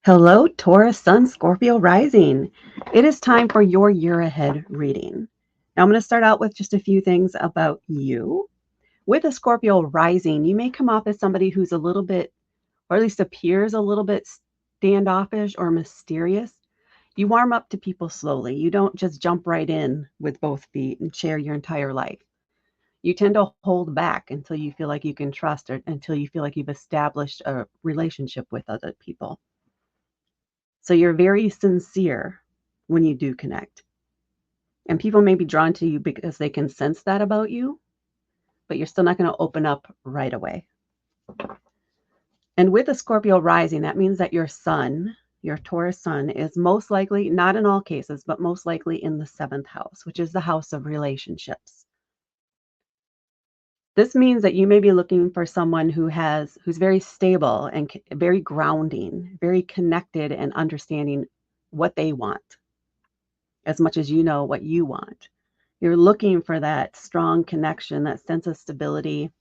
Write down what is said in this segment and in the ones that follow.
Hello, Taurus Sun, Scorpio Rising. It is time for your year ahead reading. Now, I'm going to start out with just a few things about you. With a Scorpio Rising, you may come off as somebody who's a little bit, or at least appears a little bit standoffish or mysterious. You warm up to people slowly. You don't just jump right in with both feet and share your entire life. You tend to hold back until you feel like you can trust or until you feel like you've established a relationship with other people. So you're very sincere when you do connect. And people may be drawn to you because they can sense that about you, but you're still not going to open up right away. And with a Scorpio rising, that means that your sun, your Taurus sun, is most likely, not in all cases, but most likely in the seventh house, which is the house of relationships. This means that you may be looking for someone who's very stable and very grounding, very connected and understanding what they want as much as you know what you want. You're looking for that strong connection, that sense of stability.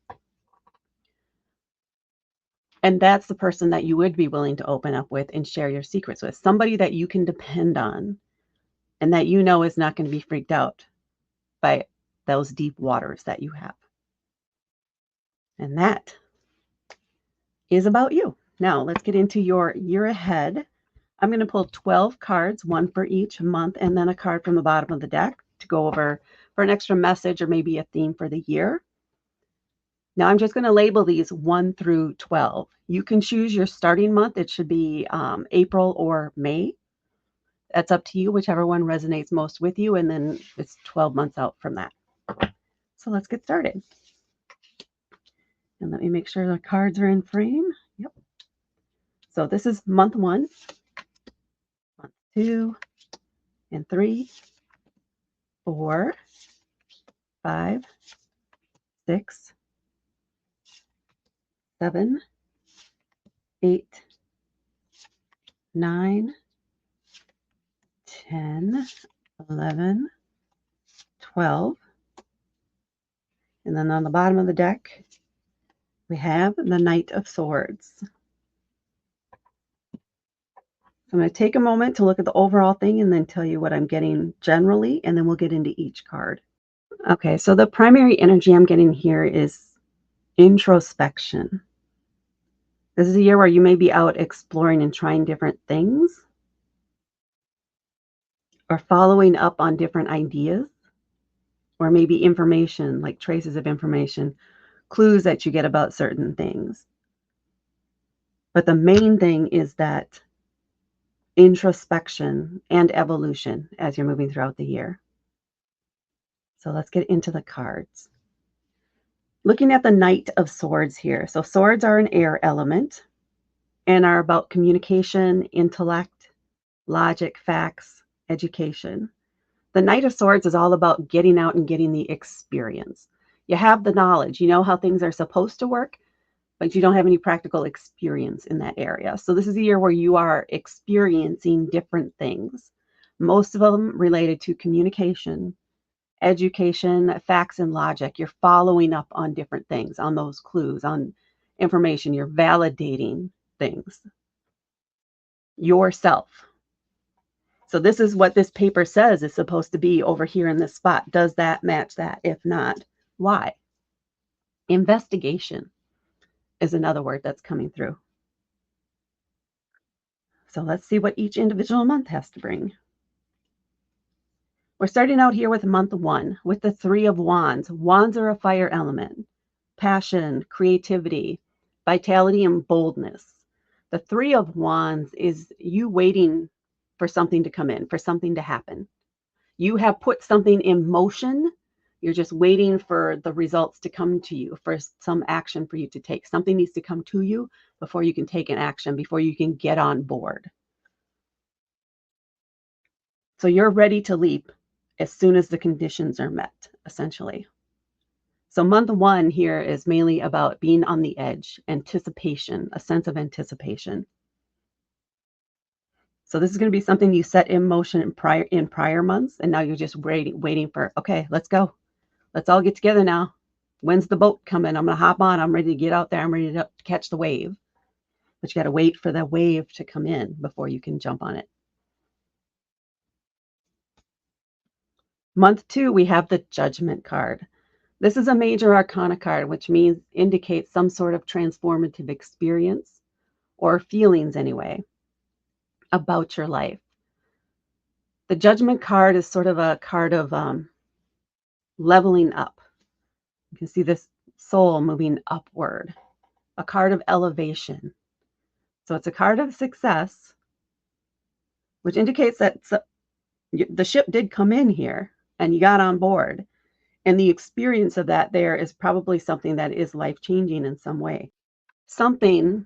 And that's the person that you would be willing to open up with and share your secrets with. Somebody that you can depend on and that you know is not going to be freaked out by those deep waters that you have. And that is about you. Now, let's get into your year ahead. I'm going to pull 12 cards, one for each month, and then a card from the bottom of the deck to go over for an extra message or maybe a theme for the year. Now I'm just going to label these 1 through 12. You can choose your starting month. It should be April or May. That's up to you, whichever one resonates most with you. And then it's 12 months out from that. So let's get started. And let me make sure the cards are in frame. Yep. So this is month 1, month 2, and 3, 4, 5, 6, 7, 8, 9, 10, 11, 12. And then on the bottom of the deck, we have the Knight of Swords. So I'm going to take a moment to look at the overall thing and then tell you what I'm getting generally, and then we'll get into each card. Okay, so the primary energy I'm getting here is introspection. This is a year where you may be out exploring and trying different things or following up on different ideas or maybe information, like traces of information, clues that you get about certain things. But the main thing is that introspection and evolution as you're moving throughout the year. So let's get into the cards. Looking at the Knight of Swords here. So swords are an air element and are about communication, intellect, logic, facts, education. The Knight of Swords is all about getting out and getting the experience. You have the knowledge, you know how things are supposed to work, but you don't have any practical experience in that area. So this is a year where you are experiencing different things, most of them related to communication, education, facts, and logic. You're following up on different things, on those clues, on information. You're validating things yourself. So this is what this paper says is supposed to be over here in this spot. Does that match that? If not, why? Investigation is another word that's coming through. So let's see what each individual month has to bring. We're starting out here with month 1 with the 3 of Wands. Wands are a fire element, passion, creativity, vitality, and boldness. The 3 of Wands is you waiting for something to come in, for something to happen. You have put something in motion. You're just waiting for the results to come to you, for some action for you to take. Something needs to come to you before you can take an action, before you can get on board. So you're ready to leap as soon as the conditions are met, essentially. So month 1 here is mainly about being on the edge, anticipation, a sense of anticipation. So this is going to be something you set in motion in prior months, and now you're just waiting for, okay, let's go. Let's all get together now. When's the boat coming? I'm going to hop on. I'm ready to get out there. I'm ready to catch the wave. but you got to wait for the wave to come in before you can jump on it. Month 2, we have the Judgment card. This is a major arcana card, which means indicates some sort of transformative experience or feelings anyway about your life. The Judgment card is sort of a card of leveling up. You can see this soul moving upward, a card of elevation. So it's a card of success, which indicates that the ship did come in here and you got on board. And the experience of that there is probably something that is life-changing in some way. Something,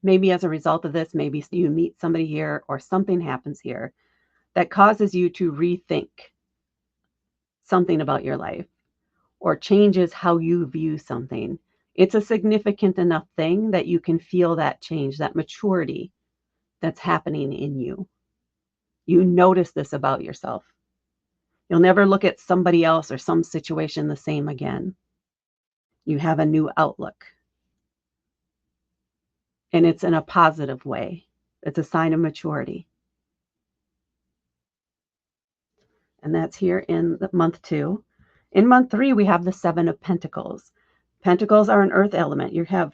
maybe as a result of this, maybe you meet somebody here or something happens here that causes you to rethink something about your life or changes how you view something. It's a significant enough thing that you can feel that change, that maturity that's happening in you. You notice this about yourself. You'll never look at somebody else or some situation the same again. You have a new outlook. And it's in a positive way. It's a sign of maturity. And that's here in month 2. In month 3, we have the 7 of Pentacles. Pentacles are an earth element. You have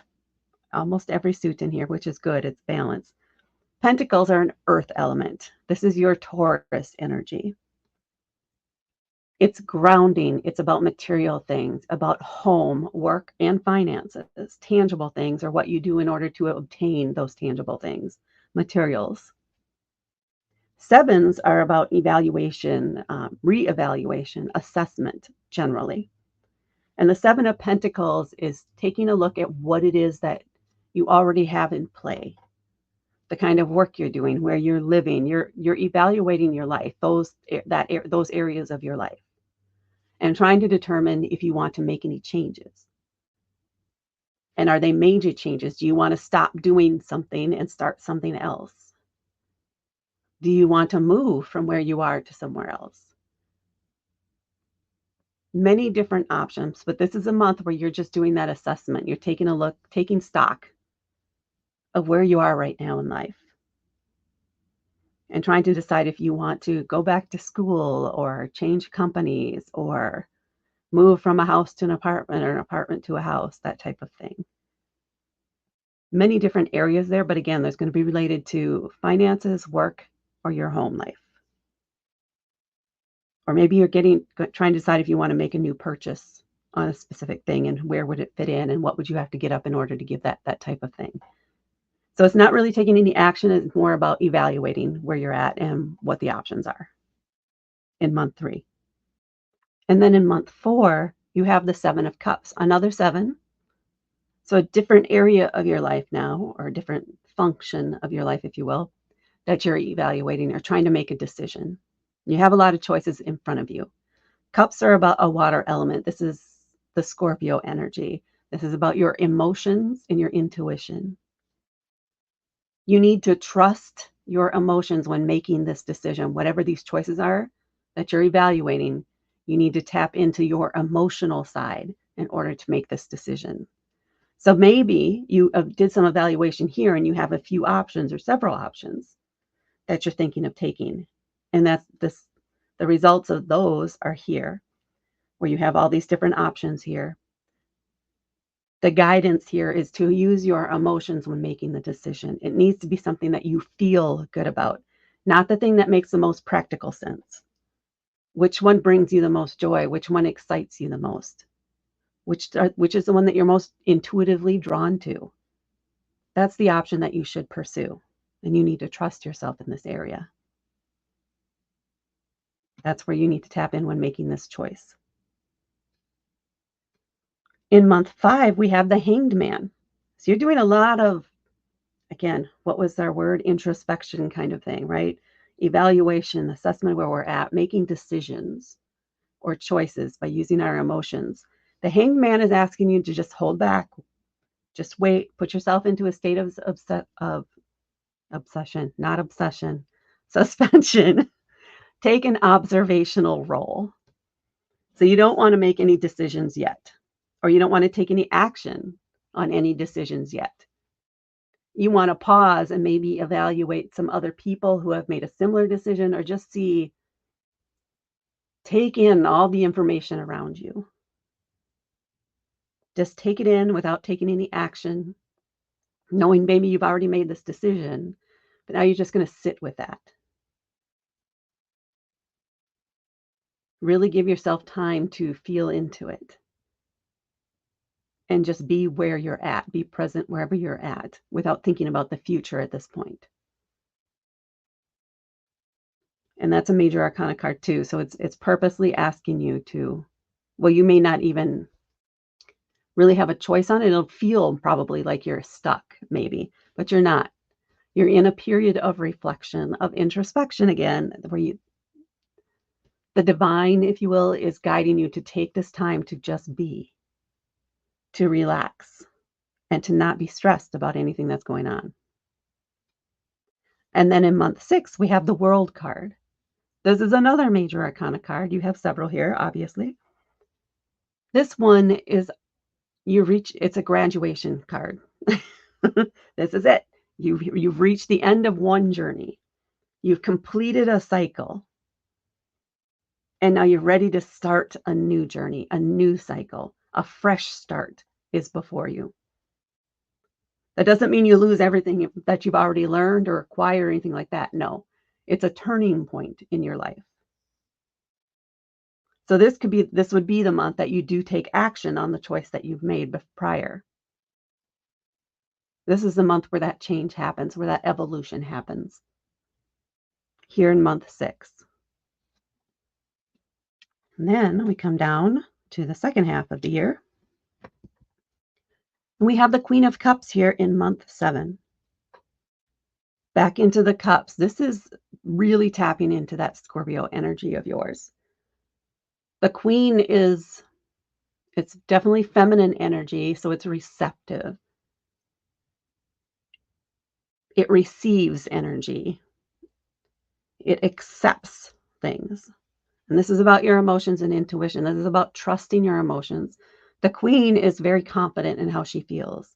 almost every suit in here, which is good. It's balanced. Pentacles are an earth element. This is your Taurus energy. It's grounding. It's about material things, about home, work, and finances. Tangible things are what you do in order to obtain those tangible things, materials. 7s are about evaluation, reevaluation, assessment generally. And the 7 of Pentacles is taking a look at what it is that you already have in play, the kind of work you're doing, where you're living. You're evaluating your life, those areas of your life, and trying to determine if you want to make any changes. And are they major changes? Do you want to stop doing something and start something else? Do you want to move from where you are to somewhere else? Many different options, but this is a month where you're just doing that assessment. You're taking a look, taking stock of where you are right now in life and trying to decide if you want to go back to school or change companies or move from a house to an apartment or an apartment to a house, that type of thing. Many different areas there, but again, there's going to be related to finances, work, or your home life. Or maybe you're trying to decide if you want to make a new purchase on a specific thing and where would it fit in and what would you have to get up in order to give that type of thing. So it's not really taking any action. It's more about evaluating where you're at and what the options are in month 3. And then in month 4, you have the 7 of Cups, another 7. So a different area of your life now, or a different function of your life, if you will, that you're evaluating or trying to make a decision. You have a lot of choices in front of you. Cups are about a water element. This is the Scorpio energy. This is about your emotions and your intuition. You need to trust your emotions when making this decision. Whatever these choices are that you're evaluating, you need to tap into your emotional side in order to make this decision. So maybe you did some evaluation here and you have a few options or several options that you're thinking of taking. And the results of those are here, where you have all these different options here. The guidance here is to use your emotions when making the decision. It needs to be something that you feel good about, not the thing that makes the most practical sense. Which one brings you the most joy? Which one excites you the most? Which is the one that you're most intuitively drawn to? That's the option that you should pursue. And you need to trust yourself in this area. That's where you need to tap in when making this choice. In month 5, we have the Hanged Man. So you're doing a lot of, again, what was our word? Introspection kind of thing, right? Evaluation, assessment of where we're at, making decisions or choices by using our emotions. The Hanged Man is asking you to just hold back, just wait, put yourself into a state of obsession, not obsession, suspension. Take an observational role. So you don't want to make any decisions yet, or you don't want to take any action on any decisions yet. you want to pause and maybe evaluate some other people who have made a similar decision, or just take in all the information around you. Just take it in without taking any action, knowing maybe you've already made this decision, but now you're just going to sit with that. Really give yourself time to feel into it and just be where you're at, be present wherever you're at without thinking about the future at this point. And that's a major arcana card too. So it's purposely asking you to, well, you may not even really have a choice on it. It'll feel probably like you're stuck, maybe, but you're not. You're in a period of reflection, of introspection again, where the divine, if you will, is guiding you to take this time to just be, to relax, and to not be stressed about anything that's going on. And then in month 6, we have the World card. This is another major arcana card. You have several here, obviously. This one is it's a graduation card. This is it. You've reached the end of one journey. You've completed a cycle. And now you're ready to start a new journey, a new cycle. A fresh start is before you. That doesn't mean you lose everything that you've already learned or acquired or anything like that. No, it's a turning point in your life. So this would be the month that you do take action on the choice that you've made prior. This is the month where that change happens, where that evolution happens. Here in month 6. And then we come down to the second half of the year. And we have the Queen of Cups here in month 7. Back into the cups. This is really tapping into that Scorpio energy of yours. The Queen it's definitely feminine energy, so it's receptive. It receives energy. It accepts things. And this is about your emotions and intuition. This is about trusting your emotions. The Queen is very confident in how she feels.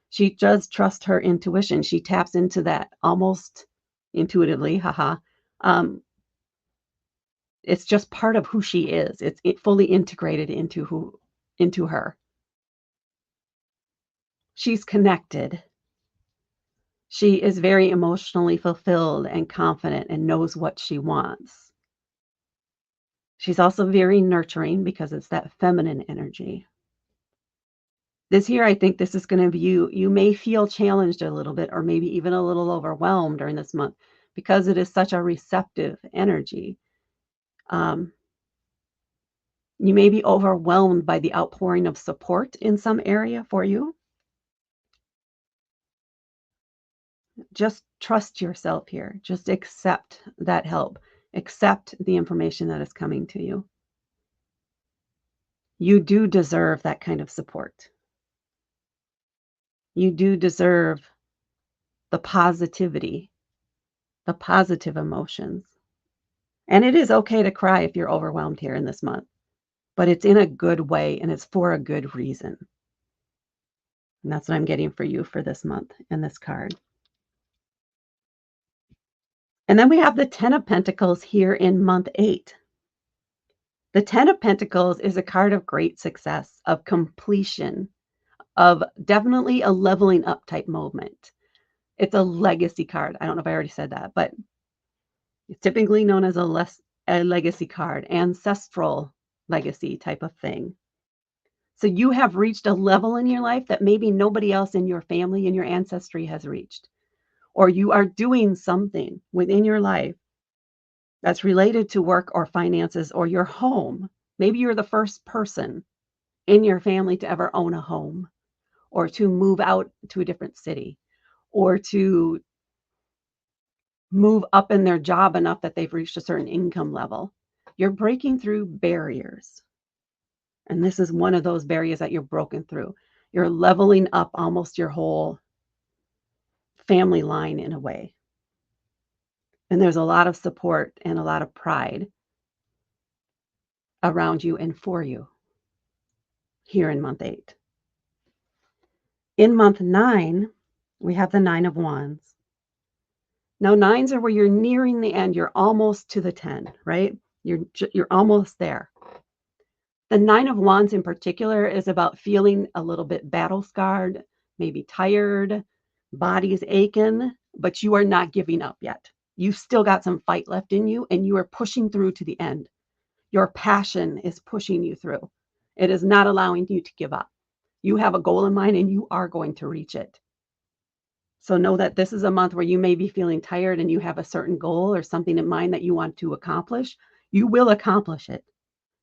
She does trust her intuition. She taps into that almost intuitively, haha. It's just part of who she is. It's fully integrated into her. She's connected. She is very emotionally fulfilled and confident and knows what she wants. She's also very nurturing because it's that feminine energy. This year, I think this is going to be you may feel challenged a little bit or maybe even a little overwhelmed during this month because it is such a receptive energy. You may be overwhelmed by the outpouring of support in some area for you. Just trust yourself here. Just accept that help. Accept the information that is coming to you. You do deserve that kind of support. You do deserve the positivity, the positive emotions. And it is okay to cry if you're overwhelmed here in this month, but it's in a good way and it's for a good reason. And that's what I'm getting for you for this month in this card. And then we have the 10 of Pentacles here in month 8. The 10 of Pentacles is a card of great success, of completion, of definitely a leveling up type moment. It's a legacy card. I don't know if I already said that, but it's typically known as a legacy card, ancestral legacy type of thing. So you have reached a level in your life that maybe nobody else in your family and your ancestry has reached. Or you are doing something within your life that's related to work or finances or your home. Maybe you're the first person in your family to ever own a home or to move out to a different city or to move up in their job enough that they've reached a certain income level. You're breaking through barriers. And this is one of those barriers that you're broken through. You're leveling up almost your whole family line in a way. And there's a lot of support and a lot of pride around you and for you here in month 8. In month 9, We have the Nine of Wands. Now, nines are where you're nearing the end. You're almost to the 10, right? You're almost there. The Nine of Wands in particular is about feeling a little bit battle scarred, maybe tired, body's aching, but you are not giving up yet. You've still got some fight left in you, and you are pushing through to the end. Your passion is pushing you through. It is not allowing you to give up. You have a goal in mind, and you are going to reach it. So know that this is a month where you may be feeling tired and you have a certain goal or something in mind that you want to accomplish. You will accomplish it.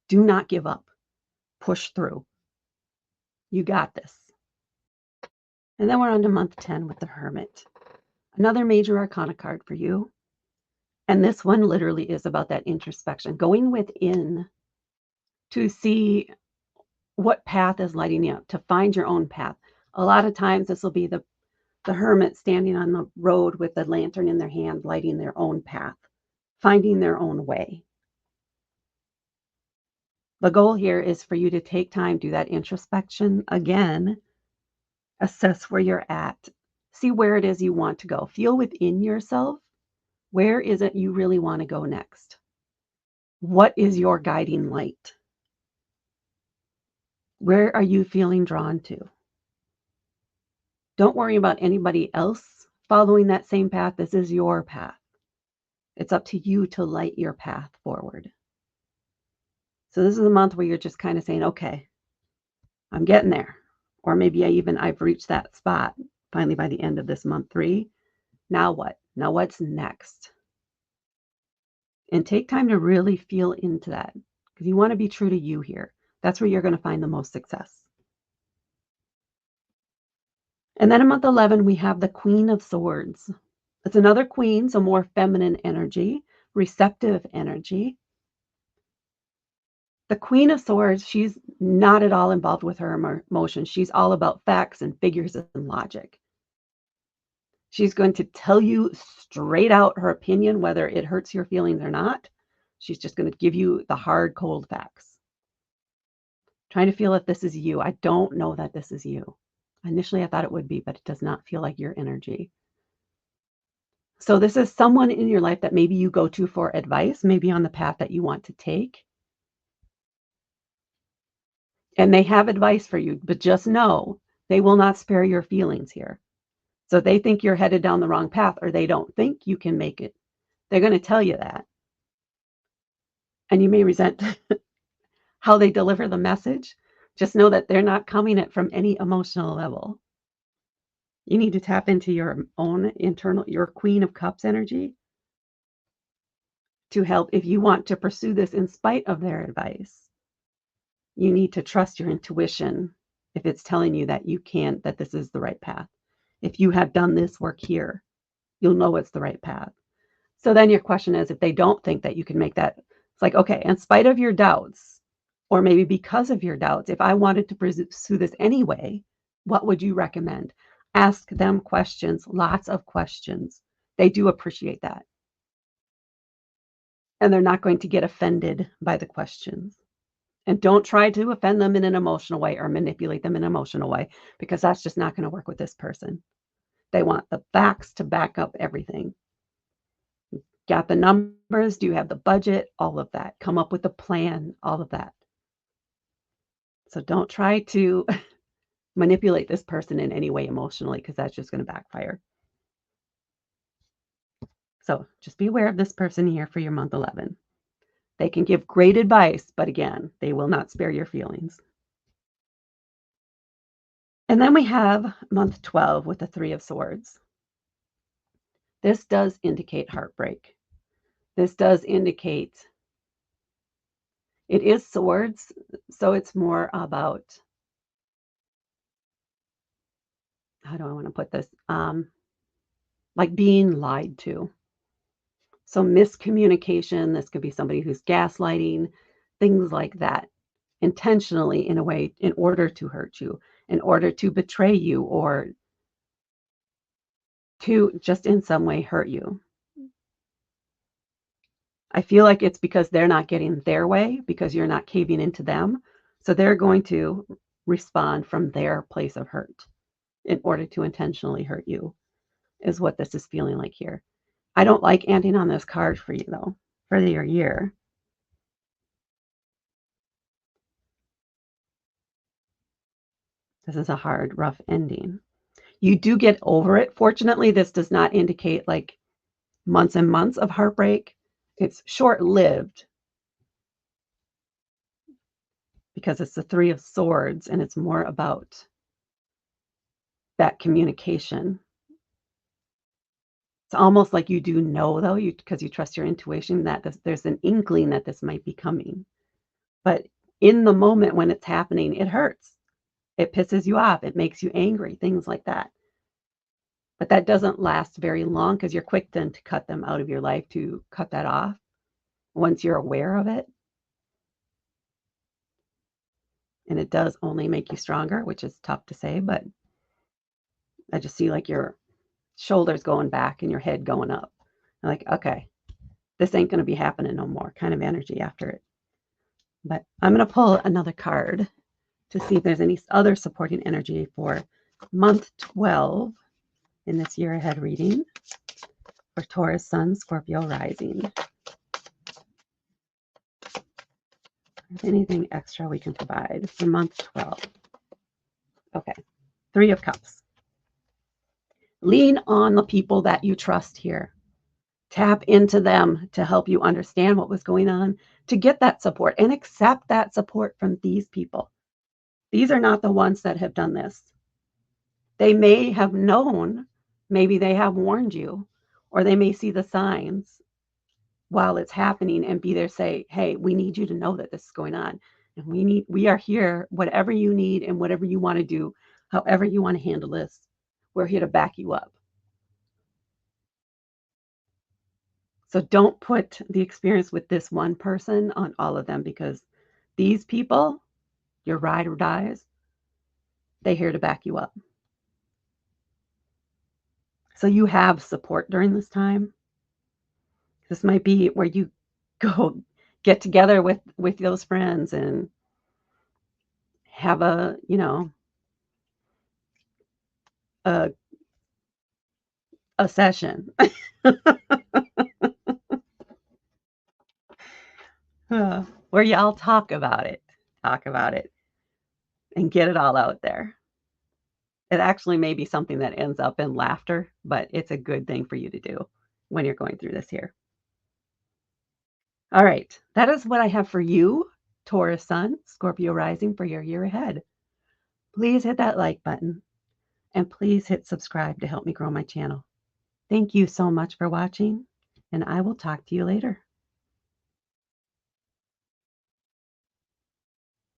Do not give up. Push through. You got this. And then we're on to month 10 with the Hermit. Another major arcana card for you. And this one literally is about that introspection, going within to see what path is lighting you up, to find your own path. A lot of times this will be the hermit standing on the road with a lantern in their hand, lighting their own path, finding their own way. The goal here is for you to take time, do that introspection again, assess where you're at, see where it is you want to go. Feel within yourself, where is it you really want to go next? What is your guiding light? Where are you feeling drawn to? Don't worry about anybody else following that same path. This is your path. It's up to you to light your path forward. So this is a month where you're just kind of saying, okay, I'm getting there. Or maybe I've reached that spot finally by the end of this month 3. Now what? Now what's next? And take time to really feel into that because you want to be true to you here. That's where you're going to find the most success. And then in month 11, we have the Queen of Swords. It's another queen, so more feminine energy, receptive energy. The Queen of Swords, she's not at all involved with her emotions. She's all about facts and figures and logic. She's going to tell you straight out her opinion, whether it hurts your feelings or not. She's just going to give you the hard, cold facts. Trying to feel if this is you. I don't know that this is you. Initially, I thought it would be, but it does not feel like your energy. So this is someone in your life that maybe you go to for advice, maybe on the path that you want to take. And they have advice for you, but just know they will not spare your feelings here. So if they think you're headed down the wrong path or they don't think you can make it, they're going to tell you that. And you may resent how they deliver the message. Just know that they're not coming at from any emotional level. You need to tap into your own internal, your Queen of Cups energy to help. If you want to pursue this in spite of their advice, you need to trust your intuition if it's telling you that you can't, that this is the right path. If you have done this work here, you'll know it's the right path. So then your question is, if they don't think that you can make that, it's like, okay, in spite of your doubts, or maybe because of your doubts, if I wanted to pursue this anyway, what would you recommend? Ask them questions, lots of questions. They do appreciate that. And they're not going to get offended by the questions. And don't try to offend them in an emotional way or manipulate them in an emotional way, because that's just not going to work with this person. They want the facts to back up everything. Got the numbers? Do you have the budget? All of that. Come up with a plan, all of that. So don't try to manipulate this person in any way emotionally, because that's just going to backfire. So just be aware of this person here for your month 11. They can give great advice, but again, they will not spare your feelings. And then we have month 12 with the Three of Swords. This does indicate heartbreak. This does indicate it is swords, so it's more about, how do I want to put this? Like being lied to. So miscommunication, this could be somebody who's gaslighting, things like that, intentionally in a way, in order to hurt you, in order to betray you, or to just in some way hurt you. I feel like it's because they're not getting their way, because you're not caving into them. So they're going to respond from their place of hurt. in order to intentionally hurt you, is what this is feeling like here. I don't like ending on this card for you, though, for your year. This is a hard, rough ending. You do get over it. Fortunately, this does not indicate like months and months of heartbreak. It's short-lived because it's the Three of Swords and it's more about that communication. It's almost like you do know, though, because you trust your intuition, that there's an inkling that this might be coming. But in the moment when it's happening, it hurts. It pisses you off. It makes you angry, things like that. But that doesn't last very long because you're quick then to cut them out of your life, to cut that off once you're aware of it. And it does only make you stronger, which is tough to say, but I just see like your shoulders going back and your head going up. I'm like, okay, this ain't going to be happening no more kind of energy after it. But I'm going to pull another card to see if there's any other supporting energy for month 12 in this year ahead reading for Taurus Sun, Scorpio Rising. Anything extra we can provide for month 12. Okay, Three of Cups. Lean on the people that you trust here. Tap into them to help you understand what was going on, to get that support and accept that support from these people. These are not the ones that have done this. They may have known, maybe they have warned you, or they may see the signs while it's happening and be there, say, hey, we need you to know that this is going on. And we are here, whatever you need and whatever you want to do, however you want to handle this, we're here to back you up. So don't put the experience with this one person on all of them, because these people, your ride or dies, they're here to back you up. So you have support during this time. This might be where you go get together with those friends and have a, a, a session where y'all talk about it and get it all out there. It actually may be something that ends up in laughter, but it's a good thing for you to do when you're going through this here. All right, that is what I have for you, Taurus Sun, Scorpio Rising, for your year ahead. Please hit that like button and please hit subscribe to help me grow my channel. Thank you so much for watching, and I will talk to you later.